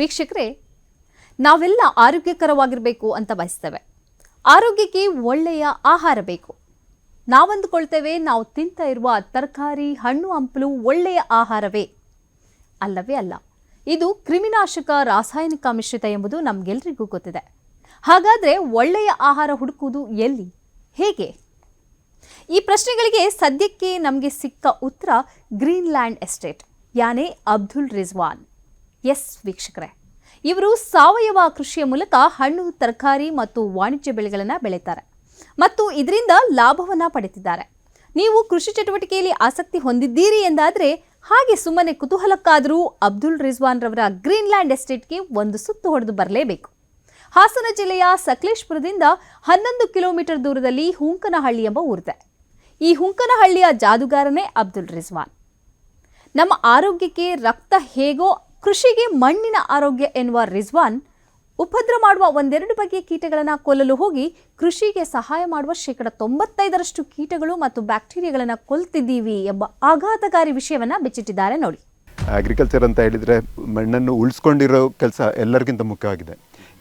ವೀಕ್ಷಕರೇ, ನಾವೆಲ್ಲ ಆರೋಗ್ಯಕರವಾಗಿರಬೇಕು ಅಂತ ಬಯಸ್ತೇವೆ. ಆರೋಗ್ಯಕ್ಕೆ ಒಳ್ಳೆಯ ಆಹಾರ ಬೇಕು. ನಾವಂದುಕೊಳ್ತೇವೆ ನಾವು ತಿಂತ ಇರುವ ತರಕಾರಿ, ಹಣ್ಣು ಹಂಪಲು ಒಳ್ಳೆಯ ಆಹಾರವೇ. ಅಲ್ಲವೇ ಅಲ್ಲ. ಇದು ಕ್ರಿಮಿನಾಶಕ, ರಾಸಾಯನಿಕ ಮಿಶ್ರಿತ ಎಂಬುದು ನಮಗೆಲ್ಲರಿಗೂ ಗೊತ್ತಿದೆ. ಹಾಗಾದರೆ ಒಳ್ಳೆಯ ಆಹಾರ ಹುಡುಕುವುದು ಎಲ್ಲಿ, ಹೇಗೆ? ಈ ಪ್ರಶ್ನೆಗಳಿಗೆ ಸದ್ಯಕ್ಕೆ ನಮಗೆ ಸಿಕ್ಕ ಉತ್ತರ ಗ್ರೀನ್ಲ್ಯಾಂಡ್ ಎಸ್ಟೇಟ್, ಯಾನೇ ಅಬ್ದುಲ್ ರಿಜ್ವಾನ್. ಎಸ್ ವೀಕ್ಷಕರೇ, ಇವರು ಸಾವಯವ ಕೃಷಿಯ ಮೂಲಕ ಹಣ್ಣು, ತರಕಾರಿ ಮತ್ತು ವಾಣಿಜ್ಯ ಬೆಳೆಗಳನ್ನು ಬೆಳೀತಾರೆ ಮತ್ತು ಇದರಿಂದ ಲಾಭವನ್ನು ಪಡೆದಿದ್ದಾರೆ. ನೀವು ಕೃಷಿ ಚಟುವಟಿಕೆಯಲ್ಲಿ ಆಸಕ್ತಿ ಹೊಂದಿದ್ದೀರಿ ಎಂದಾದರೆ ಹಾಗೆ ಸುಮ್ಮನೆ ಕುತೂಹಲಕ್ಕಾದರೂ ಅಬ್ದುಲ್ ರಿಜ್ವಾನ್ ರವರ ಗ್ರೀನ್ಲ್ಯಾಂಡ್ ಎಸ್ಟೇಟ್ಗೆ ಒಂದು ಸುತ್ತು ಹೊಡೆದು ಬರಲೇಬೇಕು. ಹಾಸನ ಜಿಲ್ಲೆಯ ಸಕಲೇಶಪುರದಿಂದ 11 ಕಿಲೋಮೀಟರ್ ದೂರದಲ್ಲಿ ಹುಂಕನಹಳ್ಳಿ ಎಂಬ ಊರಿದೆ. ಈ ಹುಂಕನಹಳ್ಳಿಯ ಜಾದುಗಾರನೇ ಅಬ್ದುಲ್ ರಿಜ್ವಾನ್. ನಮ್ಮ ಆರೋಗ್ಯಕ್ಕೆ ರಕ್ತ ಹೇಗೋ ಕೃಷಿಗೆ ಮಣ್ಣಿನ ಆರೋಗ್ಯ ಎನ್ನುವ ರಿಜ್ವಾನ್ ಉಪದ್ರ ಮಾಡುವ ಒಂದೆರಡು ಬಗೆಯ ಕೀಟಗಳನ್ನು ಕೊಲ್ಲಲು ಹೋಗಿ ಕೃಷಿಗೆ ಸಹಾಯ ಮಾಡುವ 95% ಕೀಟಗಳು ಮತ್ತು ಬ್ಯಾಕ್ಟೀರಿಯಾಗಳನ್ನು ಕೊಲ್ತಿದ್ದೀವಿ ಎಂಬ ಆಘಾತಕಾರಿ ವಿಷಯವನ್ನು ಬಿಚ್ಚಿಟ್ಟಿದ್ದಾರೆ ನೋಡಿ. ಅಗ್ರಿಕಲ್ಚರ್ ಅಂತ ಹೇಳಿದರೆ ಮಣ್ಣನ್ನು ಉಳಿಸ್ಕೊಂಡಿರೋ ಕೆಲಸ ಎಲ್ಲರಿಗಿಂತ ಮುಖ್ಯವಾಗಿದೆ.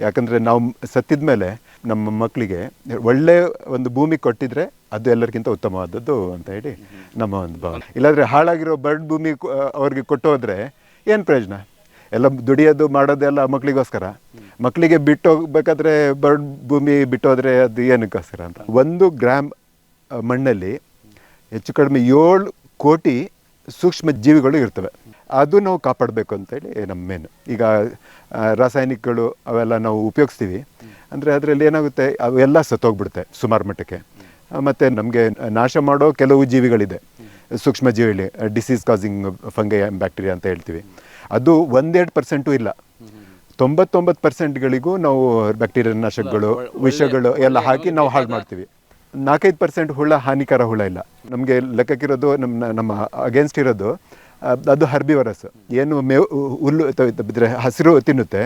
ಯಾಕಂದರೆ ನಾವು ಸತ್ತಿದ ಮೇಲೆ ನಮ್ಮ ಮಕ್ಕಳಿಗೆ ಒಳ್ಳೆಯ ಒಂದು ಭೂಮಿ ಕೊಟ್ಟಿದ್ರೆ ಅದು ಎಲ್ಲರಿಗಿಂತ ಉತ್ತಮವಾದದ್ದು ಅಂತ ಹೇಳಿ ನಮ್ಮ ಒಂದು ಭಾವನೆ. ಇಲ್ಲಾಂದರೆ ಹಾಳಾಗಿರೋ ಬರ್ಡ್ ಭೂಮಿ ಅವ್ರಿಗೆ ಕೊಟ್ಟು ಹೋದರೆ ಏನು ಪ್ರಯೋಜನ? ಎಲ್ಲ ದುಡಿಯೋದು ಮಾಡೋದೆಲ್ಲ ಮಕ್ಕಳಿಗೋಸ್ಕರ. ಮಕ್ಕಳಿಗೆ ಬಿಟ್ಟು ಹೋಗ್ಬೇಕಾದ್ರೆ ಬರ್ಡ್ ಭೂಮಿ ಬಿಟ್ಟು ಹೋದರೆ ಅದು ಏನಕ್ಕೋಸ್ಕರ ಅಂತ. 1 ಗ್ರಾಮ್ ಮಣ್ಣಲ್ಲಿ ಹೆಚ್ಚು ಕಡಿಮೆ 7 ಕೋಟಿ ಸೂಕ್ಷ್ಮ ಜೀವಿಗಳು ಇರ್ತವೆ. ಅದು ನಾವು ಕಾಪಾಡಬೇಕು ಅಂತೇಳಿ ನಮ್ಮ ಮೇನ್. ಈಗ ರಾಸಾಯನಿಕಗಳು ಅವೆಲ್ಲ ನಾವು ಉಪಯೋಗಿಸ್ತೀವಿ ಅಂದರೆ ಅದರಲ್ಲಿ ಏನಾಗುತ್ತೆ, ಅವೆಲ್ಲ ಸತ್ತೋಗ್ಬಿಡುತ್ತೆ ಸುಮಾರು ಮಟ್ಟಕ್ಕೆ. ಮತ್ತು ನಮಗೆ ನಾಶ ಮಾಡೋ ಕೆಲವು ಜೀವಿಗಳಿದೆ, ಸೂಕ್ಷ್ಮ ಜೀವಿಗಳು, ಡಿಸೀಸ್ ಕಾಸಿಂಗ್ ಫಂಗೈ ಬ್ಯಾಕ್ಟೀರಿಯಾ ಅಂತ ಹೇಳ್ತೀವಿ. ಅದು 1-2% ಇಲ್ಲ. 99%ಗಳಿಗೂ ನಾವು ಬ್ಯಾಕ್ಟೀರಿಯಾ ನಾಶಕಗಳು, ವಿಷಗಳು ಎಲ್ಲ ಹಾಕಿ ನಾವು ಹಾಳು ಮಾಡ್ತೀವಿ. 4-5% ಹುಳ, ಹಾನಿಕರ ಹುಳ ಇಲ್ಲ. ನಮಗೆ ಲೆಕ್ಕಕ್ಕಿರೋದು ನಮ್ಮ ಅಗೇನ್ಸ್ಟ್ ಇರೋದು ಅದು ಹರ್ಬಿವರಸ್. ಏನು ಮೇವು ಹುಲ್ಲು ಬಿದ್ದರೆ ಹಸಿರು ತಿನ್ನುತ್ತೆ,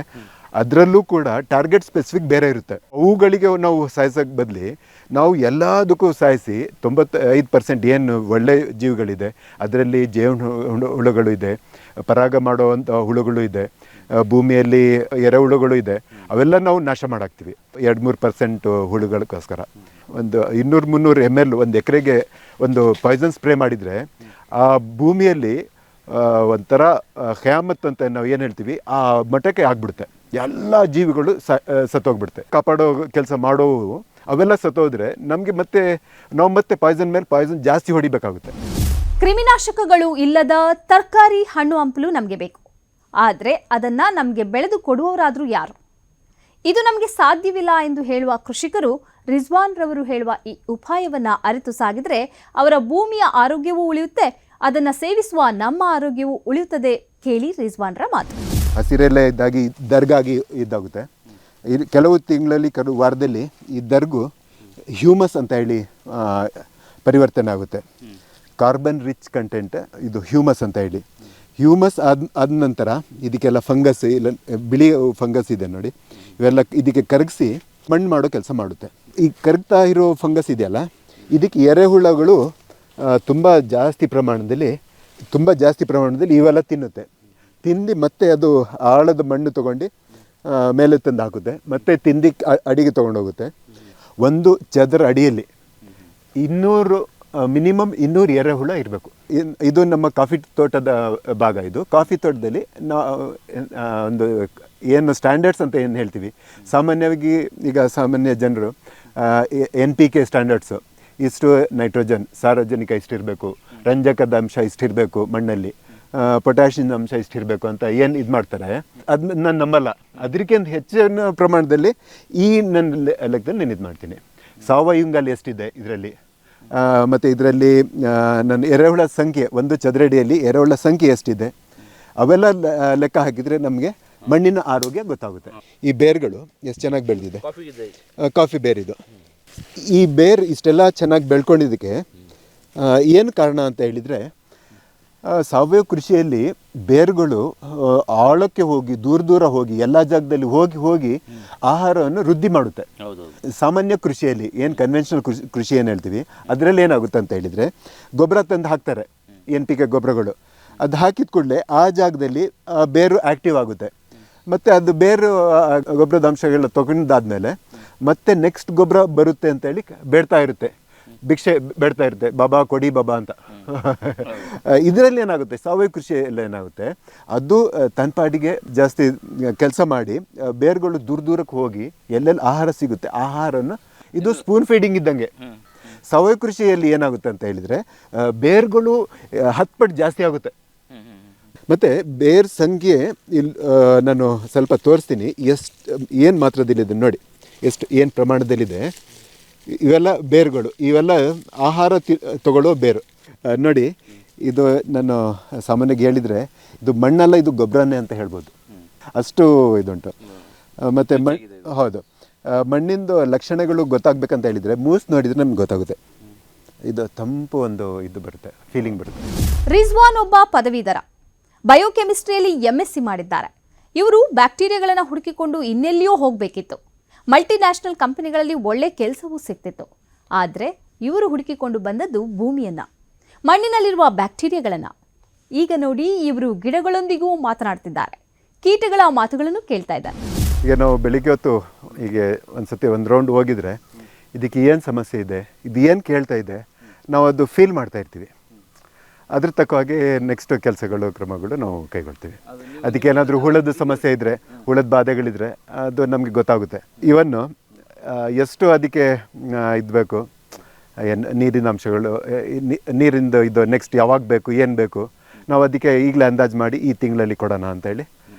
ಅದರಲ್ಲೂ ಕೂಡ ಟಾರ್ಗೆಟ್ ಸ್ಪೆಸಿಫಿಕ್ ಬೇರೆ ಇರುತ್ತೆ. ಅವುಗಳಿಗೆ ನಾವು ಸಾಯಿಸೋಕ್ಕೆ ಬದಲಿ ನಾವು ಎಲ್ಲದಕ್ಕೂ ಸಾಯಿಸಿ 95% ಏನು ಒಳ್ಳೆ ಜೀವಿಗಳಿದೆ ಅದರಲ್ಲಿ ಜೇನು ಹುಳುಗಳು ಇದೆ, ಪರಾಗ ಮಾಡುವಂಥ ಹುಳುಗಳು ಇದೆ, ಭೂಮಿಯಲ್ಲಿ ಎರೆಹುಳುಗಳು ಇದೆ, ಅವೆಲ್ಲ ನಾವು ನಾಶ ಮಾಡಾಕ್ತೀವಿ 2-3% ಹುಳುಗಳಿಗೋಸ್ಕರ. ಒಂದು 200-300 ml ಒಂದು ಎಕರೆಗೆ ಒಂದು ಪಾಯ್ಸನ್ ಸ್ಪ್ರೇ ಮಾಡಿದರೆ ಆ ಭೂಮಿಯಲ್ಲಿ ಒಂಥರ ಹ್ಯಾಮತ್ ಅಂತ ನಾವು ಏನು ಹೇಳ್ತೀವಿ ಆ ಮಟ್ಟಕ್ಕೆ ಆಗ್ಬಿಡುತ್ತೆ. ಎಲ್ಲ ಜೀವಿಗಳು ಸತ್ತೋಗ್ಬಿಡುತ್ತೆ. ಕಾಪಾಡೋ ಕೆಲಸ ಮಾಡೋವು ಅವೆಲ್ಲ ಸತ್ತೋದ್ರೆ ನಮಗೆ ನಾವು ಮತ್ತೆ ಪಾಯ್ಸನ್ ಮೇಲೆ ಪಾಯ್ಸನ್ ಜಾಸ್ತಿ ಹೊಡಿಬೇಕಾಗುತ್ತೆ. ಕ್ರಿಮಿನಾಶಕಗಳು ಇಲ್ಲದ ತರಕಾರಿ, ಹಣ್ಣು ಹಂಪಲು ನಮಗೆ ಬೇಕು. ಆದರೆ ಅದನ್ನು ನಮಗೆ ಬೆಳೆದು ಕೊಡುವವರಾದರೂ ಯಾರು? ಇದು ನಮಗೆ ಸಾಧ್ಯವಿಲ್ಲ ಎಂದು ಹೇಳುವ ಕೃಷಿಕರು ರಿಜ್ವಾನ್ ರವರು ಹೇಳುವ ಈ ಉಪಾಯವನ್ನು ಅರಿತು ಸಾಗಿದರೆ ಅವರ ಭೂಮಿಯ ಆರೋಗ್ಯವೂ ಉಳಿಯುತ್ತೆ, ಅದನ್ನು ಸೇವಿಸುವ ನಮ್ಮ ಆರೋಗ್ಯವೂ ಉಳಿಯುತ್ತದೆ. ಕೇಳಿ ರಿಜ್ವಾನ್ರ ಮಾತು. ಹಸಿರೆಲೆ ಇದ್ದಾಗಿ ದರ್ಗಾಗಿ ಇದಾಗುತ್ತೆ. ಕೆಲವು ತಿಂಗಳಲ್ಲಿ, ಕೆಲವು ವಾರದಲ್ಲಿ ಈ ದರ್ಗು ಹ್ಯೂಮಸ್ ಅಂತ ಹೇಳಿ ಪರಿವರ್ತನೆ ಆಗುತ್ತೆ. ಕಾರ್ಬನ್ ರಿಚ್ ಕಂಟೆಂಟ್ ಇದು ಹ್ಯೂಮಸ್ ಅಂತ ಹೇಳಿ. ಹ್ಯೂಮಸ್ ಆದ ನಂತರ ಇದಕ್ಕೆಲ್ಲ ಫಂಗಸ್, ಇಲ್ಲ ಬಿಳಿ ಫಂಗಸ್ ಇದೆ ನೋಡಿ, ಇವೆಲ್ಲ ಇದಕ್ಕೆ ಕರಗಿಸಿ ಮಣ್ಣು ಮಾಡೋ ಕೆಲಸ ಮಾಡುತ್ತೆ. ಈ ಕರಗ್ತಾ ಇರೋ ಫಂಗಸ್ ಇದೆಯಲ್ಲ, ಇದಕ್ಕೆ ಎರೆಹುಳಗಳು ತುಂಬ ಜಾಸ್ತಿ ಪ್ರಮಾಣದಲ್ಲಿ ಇವೆಲ್ಲ ತಿಂದು ಮತ್ತೆ ಅದು ಆಳದ ಮಣ್ಣು ತೊಗೊಂಡು ಮೇಲೆ ತಂದು ಹಾಕುತ್ತೆ, ಮತ್ತು ತಿಂದು ಅಡಿಗೆ ತೊಗೊಂಡೋಗುತ್ತೆ. ಒಂದು ಚದರ ಅಡಿಯಲ್ಲಿ ಮಿನಿಮಮ್ 200 ಎರೆಹುಳ ಇರಬೇಕು. ಇದು ನಮ್ಮ ಕಾಫಿ ತೋಟದ ಭಾಗ. ಇದು ಕಾಫಿ ತೋಟದಲ್ಲಿ ಒಂದು ಏನು ಸ್ಟ್ಯಾಂಡರ್ಡ್ಸ್ ಅಂತ ಏನು ಹೇಳ್ತೀವಿ, ಸಾಮಾನ್ಯವಾಗಿ ಈಗ ಸಾಮಾನ್ಯ ಜನರು NPK ಸ್ಟ್ಯಾಂಡರ್ಡ್ಸು, ಇಷ್ಟು ನೈಟ್ರೋಜನ್, ಸಾರಜನಿಕ ಇಷ್ಟಿರಬೇಕು, ರಂಜಕದ ಅಂಶ ಇಷ್ಟಿರಬೇಕು ಮಣ್ಣಲ್ಲಿ, ಪೊಟ್ಯಾಷಿಯಂ ಅಂಶ ಇಷ್ಟಿರಬೇಕು ಅಂತ ಏನು ಇದು ಮಾಡ್ತಾರೆ, ಅದನ್ನ ನಾನು ನಂಬಲ್ಲ. ಅದಕ್ಕಿಂತ ಹೆಚ್ಚಿನ ಪ್ರಮಾಣದಲ್ಲಿ ನನ್ನ ಲೆಕ್ಕದಲ್ಲಿ ನಾನು ಇದು ಮಾಡ್ತೀನಿ. ಸಾವಯುಂಗಲ್ ಎಷ್ಟಿದೆ ಇದರಲ್ಲಿ, ಮತ್ತು ಇದರಲ್ಲಿ ನನ್ನ ಎರೆಹುಳ ಸಂಖ್ಯೆ, ಒಂದು ಚದರಡಿಯಲ್ಲಿ ಎರೆಹುಳ ಸಂಖ್ಯೆ ಎಷ್ಟಿದೆ, ಅವೆಲ್ಲ ಲೆಕ್ಕ ಹಾಕಿದರೆ ನಮಗೆ ಮಣ್ಣಿನ ಆರೋಗ್ಯ ಗೊತ್ತಾಗುತ್ತೆ. ಈ ಬೇರುಗಳು ಎಷ್ಟು ಚೆನ್ನಾಗಿ ಬೆಳೆದಿದೆ, ಕಾಫಿ ಬೇರಿದು. ಈ ಬೇರು ಇಷ್ಟೆಲ್ಲ ಚೆನ್ನಾಗಿ ಬೆಳ್ಕೊಂಡಿದ್ದಕ್ಕೆ ಏನು ಕಾರಣ ಅಂತ ಹೇಳಿದರೆ, ಸಾವಯವ ಕೃಷಿಯಲ್ಲಿ ಬೇರುಗಳು ಆಳಕ್ಕೆ ಹೋಗಿ ದೂರ ಹೋಗಿ ಎಲ್ಲ ಜಾಗದಲ್ಲಿ ಹೋಗಿ ಆಹಾರವನ್ನು ವೃದ್ಧಿ ಮಾಡುತ್ತೆ. ಸಾಮಾನ್ಯ ಕೃಷಿಯಲ್ಲಿ ಏನು ಕನ್ವೆನ್ಷನಲ್ ಕೃಷಿ ಏನು ಹೇಳ್ತೀವಿ ಅದರಲ್ಲಿ ಏನಾಗುತ್ತೆ ಅಂತ ಹೇಳಿದರೆ, ಗೊಬ್ಬರ ತಂದು ಹಾಕ್ತಾರೆ, NPK ಗೊಬ್ಬರಗಳು. ಅದು ಹಾಕಿದ ಕೂಡಲೇ ಆ ಜಾಗದಲ್ಲಿ ಬೇರು ಆ್ಯಕ್ಟಿವ್ ಆಗುತ್ತೆ. ಮತ್ತು ಅದು ಬೇರೆ ಗೊಬ್ಬರದ ಅಂಶಗಳ ತಗೊಂಡಾದ್ಮೇಲೆ ಮತ್ತೆ ನೆಕ್ಸ್ಟ್ ಗೊಬ್ಬರ ಬರುತ್ತೆ ಅಂತೇಳಿ ಬೇಡ್ತಾ ಇರುತ್ತೆ, ಭಿಕ್ಷೆ ಬೇಡ್ತಾ ಇರುತ್ತೆ, ಬಾಬಾ ಕೊಡಿ ಬಾಬಾ ಅಂತ. ಇದರಲ್ಲಿ ಏನಾಗುತ್ತೆ, ಸಾವಯವ ಕೃಷಿಯಲ್ಲಿ ಏನಾಗುತ್ತೆ, ಅದು ತನ್ನ ಪಾಡಿಗೆ ಜಾಸ್ತಿ ಕೆಲಸ ಮಾಡಿ ಬೇರುಗಳು ದೂರಕ್ಕೆ ಹೋಗಿ ಎಲ್ಲೆಲ್ಲಿ ಆಹಾರ ಸಿಗುತ್ತೆ ಆಹಾರನ, ಇದು ಸ್ಪೂನ್ ಫೀಡಿಂಗ್ ಇದ್ದಂಗೆ. ಸಾವಯವ ಕೃಷಿಯಲ್ಲಿ ಏನಾಗುತ್ತೆ ಅಂತ ಹೇಳಿದರೆ ಬೇರುಗಳು 10 ಪಟ್ಟು ಜಾಸ್ತಿ ಆಗುತ್ತೆ. ಮತ್ತು ಬೇರ್ ಸಂಖ್ಯೆ ಇಲ್ಲಿ ನಾನು ಸ್ವಲ್ಪ ತೋರಿಸ್ತೀನಿ, ಏನು ಮಾತ್ರದಲ್ಲಿದೆ ನೋಡಿ, ಏನು ಪ್ರಮಾಣದಲ್ಲಿದೆ. ಇವೆಲ್ಲ ಬೇರುಗಳು, ಇವೆಲ್ಲ ಆಹಾರ ತಗೊಳ್ಳೋ ಬೇರು. ನೋಡಿ, ಇದು ನಾನು ಸಾಮಾನ್ಯವಾಗಿ ಹೇಳಿದರೆ ಇದು ಮಣ್ಣಲ್ಲ, ಇದು ಗೊಬ್ಬರನೇ ಅಂತ ಹೇಳ್ಬೋದು, ಅಷ್ಟು ಇದುಂಟು. ಮತ್ತು ಹೌದು, ಮಣ್ಣಿಂದು ಲಕ್ಷಣಗಳು ಗೊತ್ತಾಗಬೇಕಂತ ಹೇಳಿದರೆ ಮೂಸ್ ನೋಡಿದರೆ ನಮ್ಗೆ ಗೊತ್ತಾಗುತ್ತೆ. ಇದು ತಂಪು ಒಂದು ಇದು ಬರುತ್ತೆ, ಫೀಲಿಂಗ್ ಬರುತ್ತೆ. ರಿಜ್ವಾನ್ ಒಬ್ಬ ಪದವೀಧರ, ಬಯೋಕೆಮಿಸ್ಟ್ರಿಯಲ್ಲಿ MSc ಮಾಡಿದ್ದಾರೆ. ಇವರು ಬ್ಯಾಕ್ಟೀರಿಯಾಗಳನ್ನು ಹುಡುಕಿಕೊಂಡು ಇನ್ನೆಲ್ಲಿಯೋ ಹೋಗಬೇಕಿತ್ತು. ಮಲ್ಟಿನ್ಯಾಷನಲ್ ಕಂಪನಿಗಳಲ್ಲಿ ಒಳ್ಳೆ ಕೆಲಸವೂ ಸಿಗ್ತಿತ್ತು. ಆದರೆ ಇವರು ಹುಡುಕಿಕೊಂಡು ಬಂದದ್ದು ಭೂಮಿಯನ್ನು, ಮಣ್ಣಿನಲ್ಲಿರುವ ಬ್ಯಾಕ್ಟೀರಿಯಾಗಳನ್ನು. ಈಗ ನೋಡಿ, ಇವರು ಗಿಡಗಳೊಂದಿಗೂ ಮಾತನಾಡ್ತಿದ್ದಾರೆ, ಕೀಟಗಳ ಮಾತುಗಳನ್ನು ಕೇಳ್ತಾ ಇದ್ದಾರೆ. ಈಗ ನಾವು ಬೆಳಿಗ್ಗೆ ಹೊತ್ತು ಹೀಗೆ ಒಂದ್ಸತಿ ಒಂದು ರೌಂಡ್ ಹೋಗಿದರೆ ಇದಕ್ಕೆ ಏನು ಸಮಸ್ಯೆ ಇದೆ, ಇದು ಏನು ಕೇಳ್ತಾ ಇದೆ, ನಾವು ಅದು ಫೀಲ್ ಮಾಡ್ತಾ ಇರ್ತೀವಿ. ಅದ್ರ ತಕ್ಕವಾಗಿ ನೆಕ್ಸ್ಟ್ ಕೆಲಸಗಳು ಕ್ರಮಗಳು ನಾವು ಕೈಗೊಳ್ತೀವಿ. ಅದಕ್ಕೆ ಏನಾದರೂ ಹುಳದ ಸಮಸ್ಯೆ ಇದ್ದರೆ, ಹುಳದ ಬಾಧೆಗಳಿದ್ರೆ ಅದು ನಮಗೆ ಗೊತ್ತಾಗುತ್ತೆ. ಇವನ್ನು ಎಷ್ಟು ಅದಕ್ಕೆ ಇದ್ಬೇಕು, ನೀರಿನ ಅಂಶಗಳು, ನೀರಿಂದು ಇದು ನೆಕ್ಸ್ಟ್ ಯಾವಾಗ ಬೇಕು, ಏನು ಬೇಕು, ನಾವು ಅದಕ್ಕೆ ಈಗಲೇ ಅಂದಾಜು ಮಾಡಿ ಈ ತಿಂಗಳಲ್ಲಿ ಕೊಡೋಣ ಅಂತೇಳಿ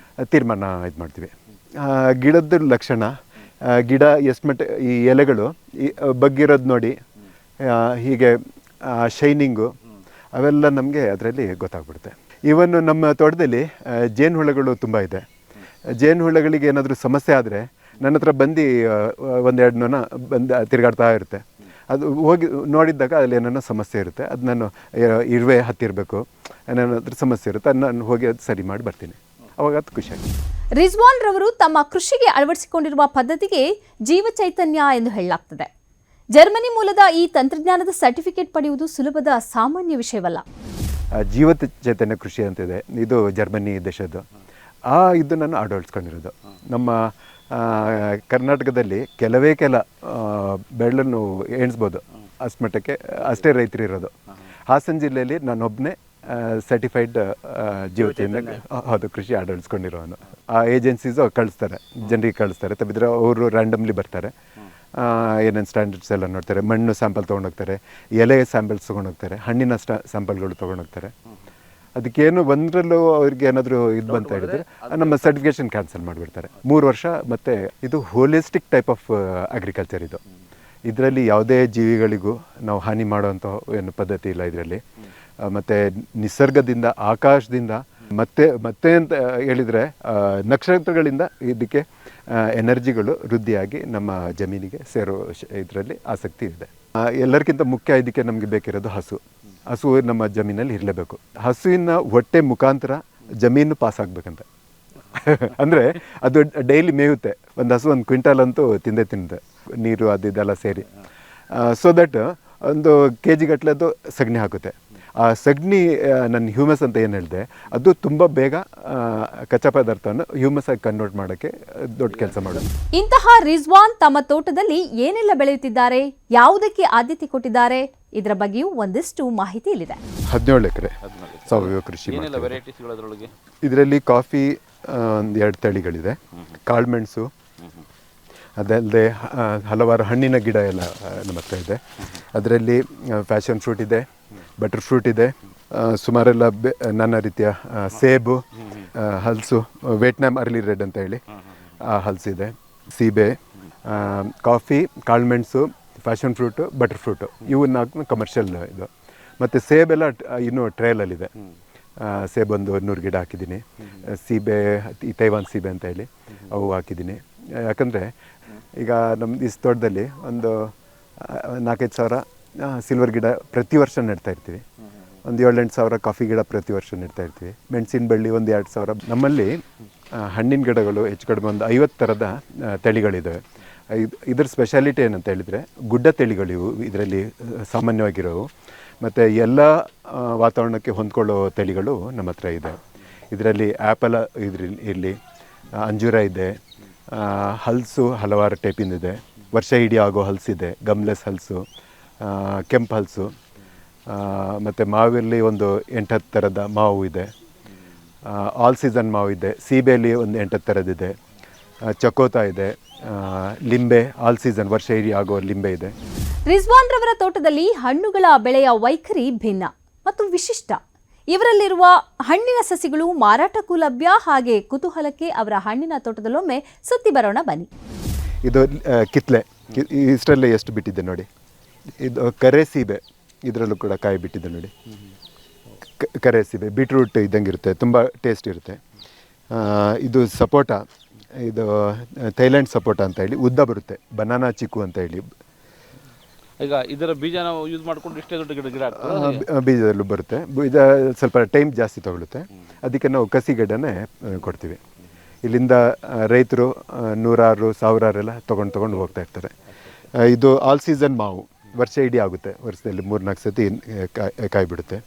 ತೀರ್ಮಾನ ಇದು ಮಾಡ್ತೀವಿ. ಗಿಡದ ಲಕ್ಷಣ, ಗಿಡ ಎಷ್ಟು ಮಟ್ಟ ಈ ಎಲೆಗಳು ಬಗ್ಗಿರೋದು ನೋಡಿ, ಹೀಗೆ ಶೈನಿಂಗು, ಅವೆಲ್ಲ ನಮಗೆ ಅದರಲ್ಲಿ ಗೊತ್ತಾಗ್ಬಿಡುತ್ತೆ. ಇವನ್ನು ನಮ್ಮ ತೋಟದಲ್ಲಿ ಜೇನುಹುಳಗಳು ತುಂಬ ಇದೆ. ಜೇನುಹುಳಗಳಿಗೆ ಏನಾದರೂ ಸಮಸ್ಯೆ ಆದರೆ ನನ್ನ ಹತ್ರ ಬಂದು 1-2 ನೊಣ ಬಂದು ತಿರುಗಾಡ್ತಾ ಇರುತ್ತೆ. ಅದು ಹೋಗಿ ನೋಡಿದ್ದಾಗ ಅಲ್ಲಿ ಏನೇನೋ ಸಮಸ್ಯೆ ಇರುತ್ತೆ, ಅದು ನಾನು ಇರುವೆ ಹತ್ತಿರಬೇಕು, ಏನೇನಾದ್ರೂ ಸಮಸ್ಯೆ ಇರುತ್ತೆ, ಅದು ನಾನು ಹೋಗಿ ಅದು ಸರಿ ಮಾಡಿ ಬರ್ತೀನಿ. ಅವಾಗ ಅದು ಖುಷಿಯಾಗಿ. ರಿಜ್ವಾನ್ ರವರು ತಮ್ಮ ಕೃಷಿಗೆ ಅಳವಡಿಸಿಕೊಂಡಿರುವ ಪದ್ಧತಿಗೆ ಜೀವ ಚೈತನ್ಯ ಎಂದು ಹೇಳಲಾಗ್ತದೆ. ಜರ್ಮನಿ ಮೂಲದ ಈ ತಂತ್ರಜ್ಞಾನದ ಸರ್ಟಿಫಿಕೇಟ್ ಪಡೆಯುವುದು ಸುಲಭದ ಸಾಮಾನ್ಯ ವಿಷಯವಲ್ಲ. ಜೀವ ಚೈತನ್ಯ ಕೃಷಿ ಅಂತಿದೆ, ಇದು ಜರ್ಮನಿ ದೇಶದ್ದು. ಇದು ನಾನು ಅಳವಡಿಸ್ಕೊಂಡಿರೋದು. ನಮ್ಮ ಕರ್ನಾಟಕದಲ್ಲಿ ಕೆಲವೇ ಬೆಳ್ಳನ್ನು ಎಣಿಸ್ಬೋದು, ಅಷ್ಟು ಮಟ್ಟಕ್ಕೆ ಅಷ್ಟೇ ರೈತರು ಇರೋದು. ಹಾಸನ ಜಿಲ್ಲೆಯಲ್ಲಿ ನಾನೊಬ್ಬನೇ ಸರ್ಟಿಫೈಡ್ ಜೀವ ಚೈತನ್ಯ ಹೌದು ಕೃಷಿ ಅಳವಡಿಸ್ಕೊಂಡಿರೋನು. ಆ ಏಜೆನ್ಸೀಸು ಕಳಿಸ್ತಾರೆ, ಜನರಿಗೆ ಕಳಿಸ್ತಾರೆ. ತಪ್ಪಿದ್ರೆ ಅವರು ರ್ಯಾಂಡಮ್ಲಿ ಬರ್ತಾರೆ, ಏನೇನು ಸ್ಟ್ಯಾಂಡರ್ಡ್ಸ್ ಎಲ್ಲ ನೋಡ್ತಾರೆ, ಮಣ್ಣು ಸ್ಯಾಂಪಲ್ ತೊಗೊಂಡೋಗ್ತಾರೆ, ಎಲೆ ಸ್ಯಾಂಪಲ್ಸ್ ತೊಗೊಂಡೋಗ್ತಾರೆ, ಹಣ್ಣಿನ ಸ್ಯಾಂಪಲ್ಗಳು ತೊಗೊಂಡೋಗ್ತಾರೆ. ಅದಕ್ಕೇನು ಒಂದರಲ್ಲೂ ಅವ್ರಿಗೆ ಏನಾದರೂ ಇದು ಬಂತ ಹೇಳಿದರೆ ನಮ್ಮ ಸರ್ಟಿಫಿಕೇಷನ್ ಕ್ಯಾನ್ಸಲ್ ಮಾಡಿಬಿಡ್ತಾರೆ 3 ವರ್ಷ. ಮತ್ತು ಇದು ಹೋಲಿಸ್ಟಿಕ್ ಟೈಪ್ ಆಫ್ ಅಗ್ರಿಕಲ್ಚರ್. ಇದರಲ್ಲಿ ಯಾವುದೇ ಜೀವಿಗಳಿಗೂ ನಾವು ಹಾನಿ ಮಾಡೋವಂಥ ಏನು ಪದ್ಧತಿ ಇಲ್ಲ ಇದರಲ್ಲಿ. ಮತ್ತು ನಿಸರ್ಗದಿಂದ, ಆಕಾಶದಿಂದ, ಮತ್ತೆ ಅಂತ ಹೇಳಿದರೆ ನಕ್ಷತ್ರಗಳಿಂದ ಇದಕ್ಕೆ ಎನರ್ಜಿಗಳು ವೃದ್ಧಿಯಾಗಿ ನಮ್ಮ ಜಮೀನಿಗೆ ಸೇರೋ ಇದರಲ್ಲಿ ಆಸಕ್ತಿ ಇದೆ. ಎಲ್ಲರಿಗಿಂತ ಮುಖ್ಯ ಇದಕ್ಕೆ ನಮಗೆ ಬೇಕಿರೋದು ಹಸು ನಮ್ಮ ಜಮೀನಲ್ಲಿ ಇರಲೇಬೇಕು. ಹಸುವಿನ ಹೊಟ್ಟೆ ಮುಖಾಂತರ ಜಮೀನು ಪಾಸ್ ಆಗಬೇಕಂತ. ಅಂದರೆ ಅದು ಡೈಲಿ ಮೇಯುತ್ತೆ. ಒಂದು ಹಸು 1 ಕ್ವಿಂಟಲ್ ಅಂತೂ ತಿಂದೆ ನೀರು ಅದು ಇದೆಲ್ಲ ಸೇರಿ. ಸೊ ದಟ್ ಒಂದು kg ಗಟ್ಟಲೆ ಅದು ಸಗಣಿ ಹಾಕುತ್ತೆ. ಆ ಸಗಣಿ ನನ್ನ ಹ್ಯೂಮಸ್ ಅಂತ ಏನು ಹೇಳಿದೆ, ಅದು ತುಂಬ ಬೇಗ ಕಚ್ಚಾ ಪದಾರ್ಥವನ್ನು ಹ್ಯೂಮಸ್ ಆಗಿ ಕನ್ವರ್ಟ್ ಮಾಡೋಕ್ಕೆ ದೊಡ್ಡ ಕೆಲಸ ಮಾಡೋದು. ಇಂತಹ ರಿಜ್ವಾನ್ ತಮ್ಮ ತೋಟದಲ್ಲಿ ಏನೆಲ್ಲ ಬೆಳೆಯುತ್ತಿದ್ದಾರೆ, ಯಾವುದಕ್ಕೆ ಆದ್ಯತೆ ಕೊಟ್ಟಿದ್ದಾರೆ, ಇದರ ಬಗ್ಗೆಯೂ ಒಂದಿಷ್ಟು ಮಾಹಿತಿ ಇಲ್ಲಿದೆ. 17 ಎಕರೆ ಸಾವಯವ ಕೃಷಿ. ಇದರಲ್ಲಿ ಕಾಫಿ 2 ತಳಿಗಳಿದೆ, ಕಾಳುಮೆಣಸು, ಅದಲ್ಲದೆ ಹಲವಾರು ಹಣ್ಣಿನ ಗಿಡ ಎಲ್ಲ ನಮ್ಮ ಹತ್ರ ಇದೆ. ಅದರಲ್ಲಿ ಫ್ಯಾಷನ್ ಫ್ರೂಟ್ ಇದೆ, ಬಟರ್ ಫ್ರೂಟ್ ಇದೆ, ಸುಮಾರೆಲ್ಲ ನಾನಾ ರೀತಿಯ ಸೇಬು, ಹಲಸು, ವಿಯೆಟ್ನಾಂ ಅರ್ಲಿ ರೆಡ್ ಅಂತ ಹೇಳಿ ಆ ಹಲಸಿದೆ, ಸೀಬೆ, ಕಾಫಿ, ಕಾಳುಮೆಣಸು, ಫ್ಯಾಷನ್ ಫ್ರೂಟು, ಬಟರ್ ಫ್ರೂಟು, ಇವು 4 ಕಮರ್ಷಿಯಲ್ ಇದು. ಮತ್ತು ಸೇಬೆಲ್ಲ ಇನ್ನೂ ಟ್ರಯಲಲ್ಲಿದೆ. ಸೇಬು ಒಂದು 100 ಗಿಡ ಹಾಕಿದ್ದೀನಿ. ಸೀಬೆ, ಈ ತೈವಾನ್ ಸೀಬೆ ಅಂತ ಹೇಳಿ ಅವು ಹಾಕಿದ್ದೀನಿ. ಯಾಕಂದರೆ ಈಗ ನಮ್ಮ ಈ ತೋಟದಲ್ಲಿ ಒಂದು 4-5 ಸಾವಿರ ಸಿಲ್ವರ್ ಗಿಡ ಪ್ರತಿ ವರ್ಷ ನೆಡ್ತಾ ಇರ್ತೀವಿ. ಒಂದು 7-8 ಸಾವಿರ ಕಾಫಿ ಗಿಡ ಪ್ರತಿ ವರ್ಷ ನೆಡ್ತಾ ಇರ್ತೀವಿ. ಮೆಣಸಿನ ಬಳ್ಳಿ ಒಂದು 2 ಸಾವಿರ. ನಮ್ಮಲ್ಲಿ ಹಣ್ಣಿನ ಗಿಡಗಳು ಹೆಚ್ಚು ಕಡಿಮೆ ಒಂದು 50 ಥರದ ತಳಿಗಳಿದ್ದಾವೆ. ಇದರ ಸ್ಪೆಷಾಲಿಟಿ ಏನಂತ ಹೇಳಿದರೆ ಗುಡ್ಡ ತಳಿಗಳಿವು ಇದರಲ್ಲಿ ಸಾಮಾನ್ಯವಾಗಿರೋವು. ಮತ್ತು ಎಲ್ಲ ವಾತಾವರಣಕ್ಕೆ ಹೊಂದ್ಕೊಳ್ಳೋ ತಳಿಗಳು ನಮ್ಮ ಹತ್ರ ಇದೆ. ಇದರಲ್ಲಿ ಆ್ಯಪಲ್ ಇರಲಿ, ಅಂಜೂರ ಇದೆ, ಹಲಸು ಹಲವಾರು ಟೈಪಿಂದಿದೆ, ವರ್ಷ ಇಡೀ ಆಗೋ ಹಲಸಿದೆ, ಗಮ್ಲೆಸ್ ಹಲಸು, ಕೆಂಪು ಹಲಸು, ಮತ್ತು ಮಾವಲ್ಲಿ ಒಂದು 8-10 ಥರದ ಮಾವು ಇದೆ, ಆಲ್ ಸೀಸನ್ ಮಾವು ಇದೆ, ಸೀಬೆಯಲ್ಲಿ ಒಂದು 8-10 ಥರದ್ದಿದೆ, ಚಕೋತ ಇದೆ, ಲಿಂಬೆ ಆಲ್ ಸೀಸನ್ ವರ್ಷ ಇಡೀ ಆಗೋ ಲಿಂಬೆ ಇದೆ. ರಿಜ್ವಾನ್ ರವರ ತೋಟದಲ್ಲಿ ಹಣ್ಣುಗಳ ಬೆಳೆಯ ವೈಖರಿ ಭಿನ್ನ ಮತ್ತು ವಿಶಿಷ್ಟ. ಇವರಲ್ಲಿರುವ ಹಣ್ಣಿನ ಸಸಿಗಳು ಮಾರಾಟಕ್ಕೂ ಲಭ್ಯ. ಹಾಗೆ ಕುತೂಹಲಕ್ಕೆ ಅವರ ಹಣ್ಣಿನ ತೋಟದಲ್ಲೊಮ್ಮೆ ಸುತ್ತಿ ಬರೋಣ ಬನ್ನಿ. ಇದು ಕಿತ್ಲೆ, ಇಷ್ಟರಲ್ಲೇ ಎಷ್ಟು ಬಿಟ್ಟಿದೆ ನೋಡಿ. ಇದು ಕರೆ ಸೀಬೆ, ಇದರಲ್ಲೂ ಕೂಡ ಕಾಯಿ ಬಿಟ್ಟಿದೆ ನೋಡಿ. ಕರೆ ಸೀಬೆ ಬೀಟ್ರೂಟ್ ಇದ್ದಂಗೆ ಇರುತ್ತೆ, ತುಂಬ ಟೇಸ್ಟ್ ಇರುತ್ತೆ. ಇದು ಸಪೋಟ, ಇದು ಥೈಲ್ಯಾಂಡ್ ಸಪೋಟ ಅಂತ ಹೇಳಿ ಉದ್ದ ಬರುತ್ತೆ, ಬನಾನಾ ಚಿಕ್ಕು ಅಂತ ಹೇಳಿ. ಈಗ ಇದರ ಬೀಜ ನಾವು ಯೂಸ್ ಮಾಡ್ಕೊಂಡು ಇಷ್ಟೇ ದೊಡ್ಡ ಗಿಡ ಬೀಜದಲ್ಲೂ ಬರುತ್ತೆ. ಬೀಜ ಸ್ವಲ್ಪ ಟೈಮ್ ಜಾಸ್ತಿ ತಗೊಳುತ್ತೆ, ಅದಕ್ಕೆ ನಾವು ಕಸಿ ಗಿಡನೇ ಕೊಡ್ತೀವಿ. ಇಲ್ಲಿಂದ ರೈತರು 100-1000 ಎಲ್ಲ ತೊಗೊಂಡು ಹೋಗ್ತಾ ಇರ್ತಾರೆ. ಇದು ಆಲ್ ಸೀಸನ್ ಮಾವು, ವರ್ಷ ಇಡೀ ಆಗುತ್ತೆ, ವರ್ಷದಲ್ಲಿ 3-4 ಸತಿ ಕಾಯಿ ಬಿಡುತ್ತೆ.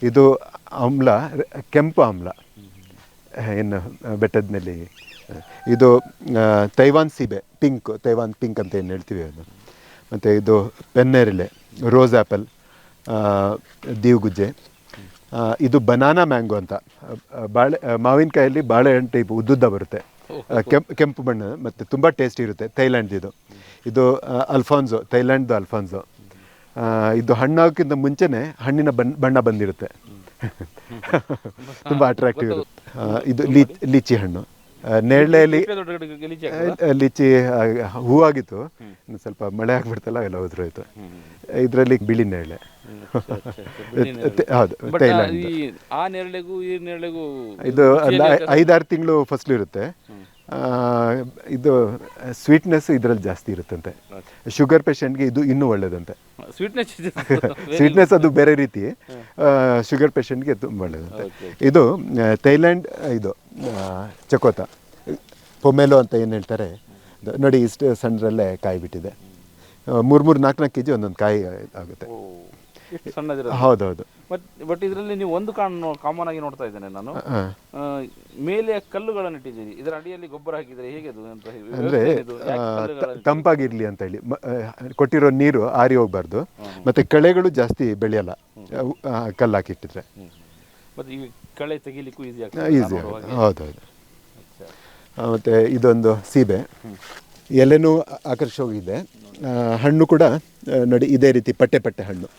ಇದು ಆಮ್ಲ, ಕೆಂಪು ಆಮ್ಲ, ಏನು ಬೆಟ್ಟದಲ್ಲಿ. ಇದು ತೈವಾನ್ ಸೀಬೆ, ತೈವಾನ್ ಪಿಂಕ್ ಅಂತ ಏನು ಹೇಳ್ತೀವಿ ಅದು. ಮತ್ತು ಇದು ಪೆನ್ನೇರಳೆ, ರೋಸ್ ಆ್ಯಪಲ್, ದೀವಗುಜ್ಜೆ. ಇದು ಬನಾನಾ ಮ್ಯಾಂಗೋ ಅಂತ, ಮಾವಿನಕಾಯಲ್ಲಿ ಬಾಳೆಹಣ್ಣು ಟೈಪ್ ಉದ್ದುದ್ದ ಬರುತ್ತೆ, ಕೆಂಪು ಬಣ್ಣ ಮತ್ತು ತುಂಬ ಟೇಸ್ಟ್ ಇರುತ್ತೆ. ಥೈಲ್ಯಾಂಡ್ ಇದು ಅಲ್ಫಾನ್ಸೋ, ಥೈಲ್ಯಾಂಡ್ದು ಅಲ್ಫಾನ್ಸೋ. ಇದು ಹಣ್ಣಾಗೋಕ್ಕಿಂತ ಮುಂಚೆನೇ ಹಣ್ಣಿನ ಬಣ್ಣ ಬಂದಿರುತ್ತೆ, ತುಂಬ ಅಟ್ರಾಕ್ಟಿವ್ ಇರುತ್ತೆ. ಇದು ಲೀಚಿ ಹಣ್ಣು, ನೇರಳೆಯಲ್ಲಿ ಲೀಚಿ ಹೂವಾಗಿತ್ತು, ಸ್ವಲ್ಪ ಮಳೆ ಆಗ್ಬಿಡ್ತಲ್ಲ ಎಲ್ಲ ಉದುರೋಯ್ತು. ಇದರಲ್ಲಿ ಬಿಳಿ ನೇರಳೆ, ಹೌದು ಥೈಲ್ಯಾಂಡ್. ಇದು 5-6 ತಿಂಗಳು ಫಸ್ಲು ಇರುತ್ತೆ. ಇದು ಸ್ವೀಟ್ನೆಸ್ ಇದರಲ್ಲಿ ಜಾಸ್ತಿ ಇರುತ್ತಂತೆ. ಶುಗರ್ ಪೇಷಂಟ್ಗೆ ಇದು ಇನ್ನೂ ಒಳ್ಳೇದಂತೆ. ಸ್ವೀಟ್ನೆಸ್ ಅದು ಬೇರೆ ರೀತಿ, ಶುಗರ್ ಪೇಷಂಟ್ಗೆ ತುಂಬ ಒಳ್ಳೇದಂತೆ. ಇದು ಥೈಲ್ಯಾಂಡ್, ಇದು ಚಕೋತ, ಪೊಮೆಲೋ ಅಂತ ಏನು ಹೇಳ್ತಾರೆ ನೋಡಿ. ಇಷ್ಟು ಸಣ್ಣರಲ್ಲೇ ಕಾಯಿ ಬಿಟ್ಟಿದೆ. 3-4 kg ಒಂದೊಂದು ಕಾಯಿ ಆಗುತ್ತೆ. ಹೌದೌದು. ಬಟ್ ಇದರಲ್ಲಿ ನೀವು ಒಂದು ಕಾಮನ್ ಆಗಿ ನೋಡ್ತಾ ಇದ್ದೇನೆ ನಾನು, ಮೇಲೆ ಕಲ್ಲುಗಳನ್ನು ಇಟ್ಟಿದ್ದೀರಿ, ಇದರ ಅಡಿಯಲ್ಲಿ ಗೊಬ್ಬರ ಹಾಕಿದರೆ ಹೇಗೆ ಅದು ಅಂತ? ಅಂದರೆ ತಂಪಾಗಿರಲಿ ಅಂತ ಹೇಳಿ ಕೊಟ್ಟಿರೋ ನೀರು ಆರಿ ಹೋಗಬಾರ್ದು, ಮತ್ತು ಕಳೆಗಳು ಜಾಸ್ತಿ ಬೆಳೆಯಲ್ಲ ಕಲ್ಲು ಹಾಕಿಟ್ಟಿದ್ರೆ. ಮತ್ತು ಈ ಕಳೆ ತೆಗಿಲಿಕ್ಕೂ ಈಸಿ ಹೌದೌದು. ಮತ್ತು ಇದೊಂದು ಸೀಬೆ, ಎಲೆನೂ ಆಕರ್ಷವಾಗಿದೆ. ಹಣ್ಣು ಕೂಡ ನೋಡಿ ಇದೇ ರೀತಿ ಪಟ್ಟೆ ಹಣ್ಣು,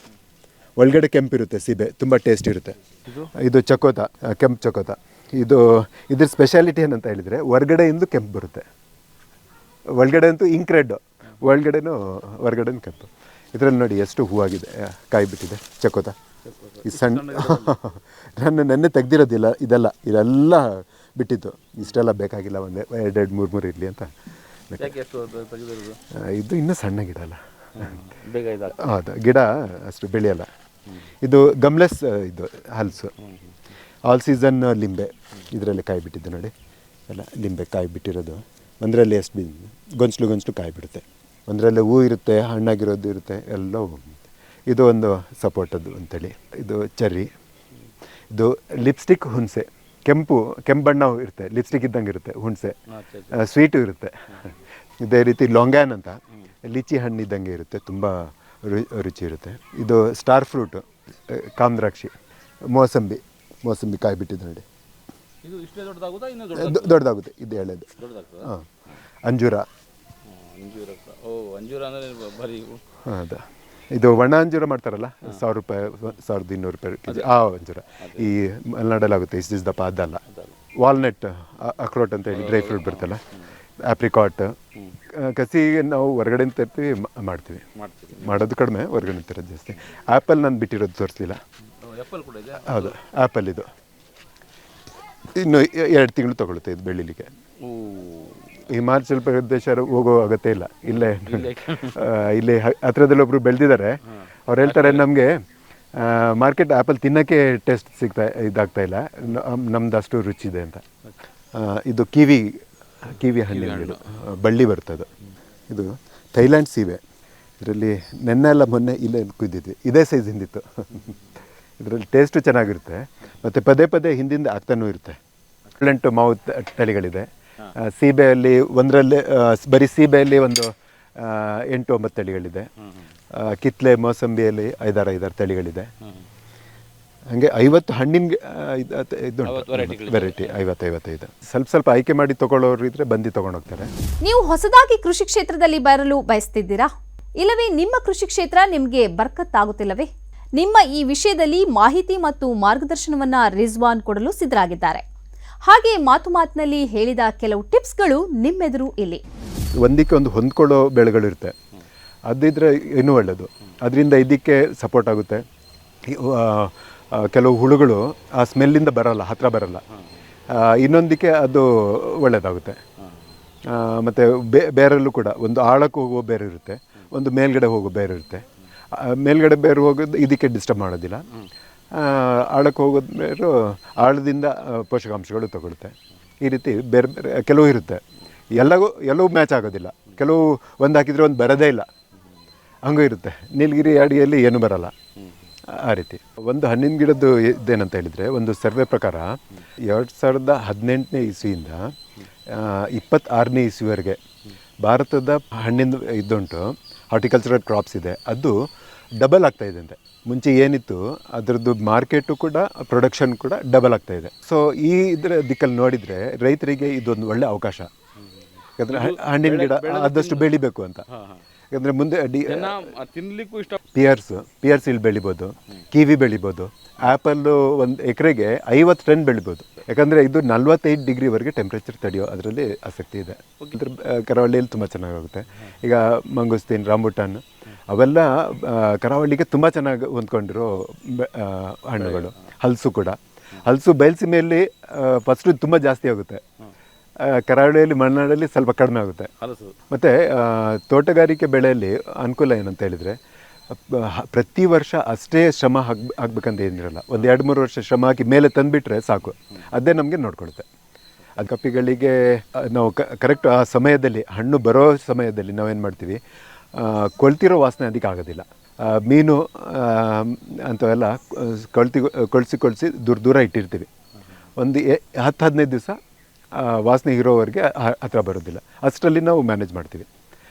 ಒಳಗಡೆ ಕೆಂಪಿರುತ್ತೆ ಸೀಬೆ, ತುಂಬ ಟೇಸ್ಟ್ ಇರುತ್ತೆ. ಇದು ಚಕೋತ, ಕೆಂಪು ಚಕೋತ. ಇದ್ರ ಸ್ಪೆಷಾಲಿಟಿ ಏನಂತ ಹೇಳಿದರೆ ಹೊರ್ಗಡೆಯಿಂದ ಕೆಂಪು ಬರುತ್ತೆ, ಒಳಗಡೆ ಅಂತೂ ಇಂಕ್ ರೆಡ್, ಹೊರಗಡೆನೂ ಕೆಂಪು. ಇದರಲ್ಲಿ ನೋಡಿ ಎಷ್ಟು ಹೂವಾಗಿದೆ, ಕಾಯಿ ಬಿಟ್ಟಿದೆ ಚಕೋತ. ಈ ಸಣ್ಣ ನೆನ್ನೆ ತೆಗ್ದಿರೋದಿಲ್ಲ, ಇದೆಲ್ಲ ಬಿಟ್ಟಿತ್ತು. ಇಷ್ಟೆಲ್ಲ ಬೇಕಾಗಿಲ್ಲ, 1-2-3 ಇರಲಿ ಅಂತ. ಇದು ಇನ್ನೂ ಸಣ್ಣ ಗಿಡ ಅಲ್ಲ, ಹೌದು, ಗಿಡ ಅಷ್ಟು ಬೆಳೆಯಲ್ಲ. ಇದು ಗಮ್ಲೆಸ್, ಇದು ಹಲಸು, ಆಲ್ ಸೀಸನ್ ಲಿಂಬೆ. ಇದರಲ್ಲಿ ಕಾಯಿ ಬಿಟ್ಟಿದ್ದು ನೋಡಿ, ಎಲ್ಲ ಲಿಂಬೆ ಕಾಯಿ ಬಿಟ್ಟಿರೋದು. ಒಂದರಲ್ಲಿ ಎಷ್ಟು ಗೊಂಚಲು ಕಾಯಿ ಬಿಡುತ್ತೆ, ಒಂದರಲ್ಲಿ ಹೂ ಇರುತ್ತೆ, ಹಣ್ಣಾಗಿರೋದು ಇರುತ್ತೆ, ಎಲ್ಲ. ಇದು ಒಂದು ಸಪೋಟದ್ದು ಅಂತೇಳಿ. ಇದು ಚೆರ್ರಿ. ಇದು ಲಿಪ್ಸ್ಟಿಕ್ ಹುಣಸೆ, ಕೆಂಪು ಬಣ್ಣ ಇರುತ್ತೆ, ಲಿಪ್ಸ್ಟಿಕ್ ಇದ್ದಂಗೆ ಇರುತ್ತೆ, ಹುಣಸೆ ಸ್ವೀಟು ಇರುತ್ತೆ. ಇದೇ ರೀತಿ ಲಾಂಗ್ಯಾನ್ ಅಂತ ಲಿಚಿ ಹಣ್ಣು ಇದ್ದಂಗೆ ಇರುತ್ತೆ, ತುಂಬ ರುಚಿ ಇರುತ್ತೆ. ಇದು ಸ್ಟಾರ್ ಫ್ರೂಟು, ಕಾಮದ್ರಾಕ್ಷಿ, ಮೋಸಂಬಿ ಕಾಯಿ ಬಿಟ್ಟಿದ್ದು ನೋಡಿ. ದೊಡ್ಡದಾಗುತ್ತೆ, ಇದು ಎಳೆದು. ಹಾಂ, ಅಂಜೂರ. ಹೌದಾ. ಇದು ಒಣ ಅಂಜೂರ ಮಾಡ್ತಾರಲ್ಲ, 1000 ರೂಪಾಯಿ 1200 ರೂಪಾಯಿ kg. ಅಂಜೂರ ಈ ಮಲೆನಾಡಲ್ಲಾಗುತ್ತೆ, ಇಷ್ಟು ದಪ್ಪ ಅದಲ್ಲ. ವಾಲ್ನಟ್, ಅಕ್ರೋಟ್ ಅಂತ ಹೇಳಿ ಡ್ರೈ ಫ್ರೂಟ್ ಬರ್ತಲ್ಲ, ಆಪ್ರಿಕಾಟ್. ಕಸಿ ನಾವು ಹೊರಗಡೆ ತರ್ತೀವಿ, ಮಾಡ್ತೀವಿ. ಮಾಡೋದು ಕಡಿಮೆ, ಹೊರಗಡೆ ತರೋದು ಜಾಸ್ತಿ. ಆ್ಯಪಲ್ ನಾನು ಬಿಟ್ಟಿರೋದು ತೋರಿಸ್ಲಿಲ್ಲ. ಹೌದು, ಆ್ಯಪಲ್ ಇದು ಇನ್ನು 2 ತಿಂಗಳು ತೊಗೊಳುತ್ತೆ ಇದು ಬೆಳೀಲಿಕ್ಕೆ. ಹಿಮಾಚಲ ಪ್ರದೇಶ ಹೋಗೋ ಅಗತ್ಯ ಇಲ್ಲ, ಇಲ್ಲಿ ಹತ್ರದಲ್ಲಿ ಒಬ್ರು ಬೆಳೆದಿದ್ದಾರೆ. ಅವ್ರು ಹೇಳ್ತಾರೆ, ನಮಗೆ ಮಾರ್ಕೆಟ್ ಆ್ಯಪಲ್ ತಿನ್ನೋಕ್ಕೆ ಟೇಸ್ಟ್ ಇದಾಗ್ತಾ ಇಲ್ಲ, ನಮ್ದು ಅಷ್ಟು ರುಚಿ ಇದೆ ಅಂತ. ಇದು ಕಿವಿ ಹಣ್ಣಿನ ಗಿಡ, ಬಳ್ಳಿ ಬರ್ತದೆ. ಇದು ಥೈಲ್ಯಾಂಡ್ ಸೀಬೆ. ಇದರಲ್ಲಿ ಮೊನ್ನೆ ಇಲ್ಲೇ ಕುಯ್ದಿದ್ವಿ, ಇದೇ ಸೈಜ್ ಹಿಂದಿತ್ತು. ಇದರಲ್ಲಿ ಟೇಸ್ಟು ಚೆನ್ನಾಗಿರುತ್ತೆ, ಮತ್ತು ಪದೇ ಹಿಂದಿಂದ ಆಗ್ತಾನೂ ಇರುತ್ತೆ. 8 ಮಾವು ತಳಿಗಳಿದೆ. ಸೀಬೆಯಲ್ಲಿ ಒಂದರಲ್ಲಿ ಬರೀ ಸೀಬೆಯಲ್ಲಿ ಒಂದು 8-9 ತಳಿಗಳಿದೆ. ಕಿತ್ಲೆ ಮೋಸಂಬಿಯಲ್ಲಿ 5-6 ತಳಿಗಳಿದೆ. ಹಾಗೆ 50 ಹಣ್ಣಿನ ವೆರೈಟಿ 50-55. ಸ್ವಲ್ಪ ಆಯ್ಕೆ ಮಾಡಿ ತಗೊಳ್ಳೋರು ಇದ್ರೆ ಬಂದು ತಗೊಂಡೋಗ್ತಾರೆ. ನೀವು ಹೊಸದಾಗಿ ಕೃಷಿ ಕ್ಷೇತ್ರದಲ್ಲಿ ಬರಲು ಬಯಸ್ತಿದ್ದೀರಾ? ಇಲ್ಲವೇ ನಿಮ್ಮ ಕೃಷಿ ಕ್ಷೇತ್ರ ನಿಮಗೆ ಬರ್ಕತ್ತಾಗುತ್ತಿಲ್ಲವೇ? ನಿಮ್ಮ ಈ ವಿಷಯದಲ್ಲಿ ಮಾಹಿತಿ ಮತ್ತು ಮಾರ್ಗದರ್ಶನವನ್ನ ರಿಜ್ವಾನ್ ಕೊಡಲು ಸಿದ್ಧರಾಗಿದ್ದಾರೆ. ಹಾಗೆ ಮಾತಿನಲ್ಲಿ ಹೇಳಿದ ಕೆಲವು ಟಿಪ್ಸ್ಗಳು ನಿಮ್ಮೆದುರು ಇಲ್ಲಿ. ಒಂದಕ್ಕೆ ಒಂದು ಹೊಂದ್ಕೊಳ್ಳೋ ಬೆಳೆಗಳಿರುತ್ತೆ, ಅದಿದ್ರೆ ಇನ್ನೂ ಒಳ್ಳೆಯದು. ಅದರಿಂದ ಇದಕ್ಕೆ ಸಪೋರ್ಟ್ ಆಗುತ್ತೆ. ಕೆಲವು ಹುಳುಗಳು ಆ ಸ್ಮೆಲ್ಲಿಂದ ಹತ್ರ ಬರಲ್ಲ. ಇನ್ನೊಂದಕ್ಕೆ ಅದು ಒಳ್ಳೆಯದಾಗುತ್ತೆ. ಮತ್ತು ಬೇರಲ್ಲೂ ಕೂಡ ಒಂದು ಆಳಕ್ಕೆ ಹೋಗುವ ಬೇರೆ ಇರುತ್ತೆ, ಒಂದು ಮೇಲ್ಗಡೆ ಹೋಗೋ ಬೇರೆ ಇರುತ್ತೆ. ಮೇಲ್ಗಡೆ ಬೇರೆ ಹೋಗೋದು ಇದಕ್ಕೆ ಡಿಸ್ಟರ್ಬ್ ಮಾಡೋದಿಲ್ಲ. ಆಳಕ್ಕೆ ಹೋಗೋದು ಬೇರೆ ಆಳದಿಂದ ಪೋಷಕಾಂಶಗಳು ತಗೊಳುತ್ತೆ. ಈ ರೀತಿ ಬೇರೆ ಬೇರೆ ಕೆಲವು ಇರುತ್ತೆ. ಎಲ್ಲವೂ ಮ್ಯಾಚ್ ಆಗೋದಿಲ್ಲ. ಕೆಲವು ಒಂದು ಹಾಕಿದರೆ ಒಂದು ಬರೋದೇ ಇಲ್ಲ, ಹಂಗೂ ಇರುತ್ತೆ. ನೀಲಗಿರಿ ಅಡಿಯಲ್ಲಿ ಏನೂ ಬರಲ್ಲ. ಆ ರೀತಿ ಒಂದು ಹಣ್ಣಿನ ಗಿಡದ್ದು ಇದೇನಂತ ಹೇಳಿದರೆ, ಒಂದು ಸರ್ವೆ ಪ್ರಕಾರ 2018ನೇ ಇಸ್ವಿಯಿಂದ 26ನೇ ಇಸ್ವಿವರೆಗೆ ಭಾರತದ ಹಣ್ಣಿನ ಇದ್ದುಂಟು ಹಾರ್ಟಿಕಲ್ಚರಲ್ ಕ್ರಾಪ್ಸ್ ಇದೆ, ಅದು ಡಬಲ್ ಆಗ್ತಾಯಿದೆ ಅಂತೆ. ಮುಂಚೆ ಏನಿತ್ತು ಅದರದ್ದು ಮಾರ್ಕೆಟು ಕೂಡ ಪ್ರೊಡಕ್ಷನ್ ಕೂಡ ಡಬಲ್ ಆಗ್ತಾಯಿದೆ. ಸೊ ಇದರ ದಿಕ್ಕಲ್ಲಿ ನೋಡಿದರೆ ರೈತರಿಗೆ ಇದೊಂದು ಒಳ್ಳೆ ಅವಕಾಶ. ಯಾಕಂದರೆ ಹಣ್ಣಿನ ಗಿಡ ಆದಷ್ಟು ಬೆಳಿಬೇಕು ಅಂತ. ಯಾಕಂದರೆ ಮುಂದೆ ತಿನ್ಲಿಕ್ಕೂ ಇಷ್ಟ. ಪಿಯರ್ಸ್ ಇಲ್ಲಿ ಬೆಳಿಬೋದು, ಕಿವಿ ಬೆಳಿಬೋದು, ಆ್ಯಪಲ್ಲು ಒಂದು ಎಕರೆಗೆ 50 ಟನ್ ಬೆಳಿಬೋದು. ಯಾಕಂದರೆ ಇದು 45 ಡಿಗ್ರಿವರೆಗೆ ಟೆಂಪ್ರೇಚರ್ ತಡೆಯೋ ಅದರಲ್ಲಿ ಆಸಕ್ತಿ ಇದೆ. ಇದ್ರ ಕರಾವಳಿಯಲ್ಲಿ ತುಂಬ ಚೆನ್ನಾಗುತ್ತೆ. ಈಗ ಮಂಗುಸ್ತೀನ್, ರಾಂಬುಟಾನ್ ಅವೆಲ್ಲ ಕರಾವಳಿಗೆ ತುಂಬ ಚೆನ್ನಾಗಿ ಹೊಂದ್ಕೊಂಡಿರೋ ಹಣ್ಣುಗಳು. ಹಲಸು ಬಯಲುಸೀಮೆಯಲ್ಲಿ ಫಸ್ಟು ತುಂಬ ಜಾಸ್ತಿ ಆಗುತ್ತೆ, ಕರಾವಳಿಯಲ್ಲಿ ಮಲೆನಾಡಲ್ಲಿ ಸ್ವಲ್ಪ ಕಡಿಮೆ ಆಗುತ್ತೆ. ಮತ್ತು ತೋಟಗಾರಿಕೆ ಬೆಳೆಯಲ್ಲಿ ಅನುಕೂಲ ಏನಂತ ಹೇಳಿದರೆ, ಪ್ರತಿ ವರ್ಷ ಅಷ್ಟೇ ಶ್ರಮ ಹಾಕ್ಬೇಕಂತ ಏನಿರಲ್ಲ. ಒಂದು 2-3 ವರ್ಷ ಶ್ರಮ ಹಾಕಿ ಮೇಲೆ ತಂದುಬಿಟ್ರೆ ಸಾಕು, ಅದೇ ನಮಗೆ ನೋಡ್ಕೊಳುತ್ತೆ. ಅದು ಕಪ್ಪಿಗಳಿಗೆ ನಾವು ಕರೆಕ್ಟ್ ಆ ಸಮಯದಲ್ಲಿ ಹಣ್ಣು ಬರೋ ಸಮಯದಲ್ಲಿ ನಾವೇನು ಮಾಡ್ತೀವಿ, ಕೊಳ್ತಿರೋ ವಾಸನೆ ಅದಕ್ಕೆ ಆಗೋದಿಲ್ಲ. ಮೀನು ಅಂಥವೆಲ್ಲ ಕೊಳಿಸಿ ದೂರ ಇಟ್ಟಿರ್ತೀವಿ. ಒಂದು 10-15 ದಿವಸ ವಾಸನೆ ಇರೋವರೆಗೆ ಹತ್ರ ಬರೋದಿಲ್ಲ. ಅಷ್ಟರಲ್ಲಿ ನಾವು ಮ್ಯಾನೇಜ್ ಮಾಡ್ತೀವಿ.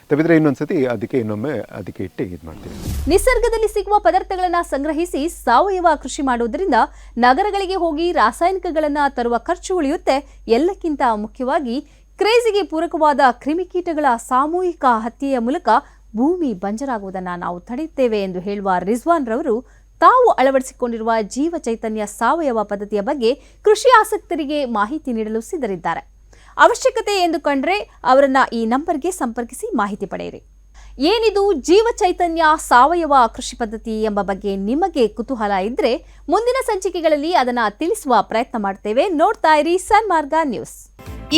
ತಪ್ಪಿದ್ರೆ ಇನ್ನೊಮ್ಮೆ ಅದಕ್ಕೆ ಇಟ್ಟು ಇದು ಮಾಡ್ತೀವಿ. ನಿಸರ್ಗದಲ್ಲಿ ಸಿಗುವ ಪದಾರ್ಥಗಳನ್ನು ಸಂಗ್ರಹಿಸಿ ಸಾವಯವ ಕೃಷಿ ಮಾಡುವುದರಿಂದ ನಗರಗಳಿಗೆ ಹೋಗಿ ರಾಸಾಯನಿಕಗಳನ್ನು ತರುವ ಖರ್ಚು ಉಳಿಯುತ್ತೆ. ಎಲ್ಲಕ್ಕಿಂತ ಮುಖ್ಯವಾಗಿ ಕ್ರೇಜಿಗೆ ಪೂರಕವಾದ ಕ್ರಿಮಿಕೀಟಗಳ ಸಾಮೂಹಿಕ ಹತ್ಯೆಯ ಮೂಲಕ ಭೂಮಿ ಬಂಜರಾಗುವುದನ್ನು ನಾವು ತಡೆಯುತ್ತೇವೆ ಎಂದು ಹೇಳುವ ರಿಜ್ವಾನ್ ರವರು ತಾವು ಅಳವಡಿಸಿಕೊಂಡಿರುವ ಜೀವ ಚೈತನ್ಯ ಸಾವಯವ ಪದ್ಧತಿಯ ಬಗ್ಗೆ ಕೃಷಿ ಆಸಕ್ತರಿಗೆ ಮಾಹಿತಿ ನೀಡಲು ಸಿದ್ಧರಿದ್ದಾರೆ. ಅವಶ್ಯಕತೆ ಎಂದು ಕಂಡ್ರೆ ಅವರನ್ನ ಈ ನಂಬರ್ಗೆ ಸಂಪರ್ಕಿಸಿ ಮಾಹಿತಿ ಪಡೆಯಿರಿ. ಏನಿದು ಜೀವ ಚೈತನ್ಯ ಸಾವಯವ ಕೃಷಿ ಪದ್ಧತಿ ಎಂಬ ಬಗ್ಗೆ ನಿಮಗೆ ಕುತೂಹಲ ಇದ್ರೆ ಮುಂದಿನ ಸಂಚಿಕೆಗಳಲ್ಲಿ ಅದನ್ನ ತಿಳಿಸುವ ಪ್ರಯತ್ನ ಮಾಡ್ತೇವೆ. ನೋಡ್ತಾ ಇರಿ ಸನ್ಮಾರ್ಗ ನ್ಯೂಸ್.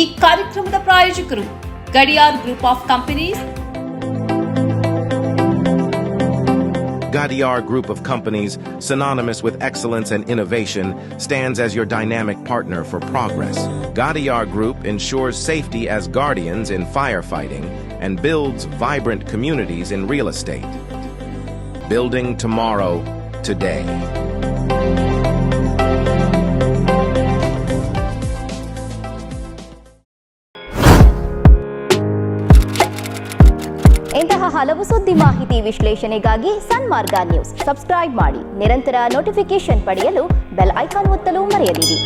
ಈ ಕಾರ್ಯಕ್ರಮದ ಪ್ರಾಯೋಜಕರು Gadiyar group of companies. Gadiar Group of Companies, synonymous with excellence and innovation, stands as your dynamic partner for progress. Gadiar Group ensures safety as guardians in firefighting and builds vibrant communities in real estate. Building tomorrow, today. ಇಂತಹ ಹಲವು ಸುದ್ದಿ ಮಾಹಿತಿ ವಿಶ್ಲೇಷಣೆಗಾಗಿ ಸನ್ಮಾರ್ಗ news subscribe ಮಾಡಿ. ನಿರಂತರ notification ಪಡೆಯಲು bell icon ಒತ್ತಲು ಮರೆಯದಿರಿ.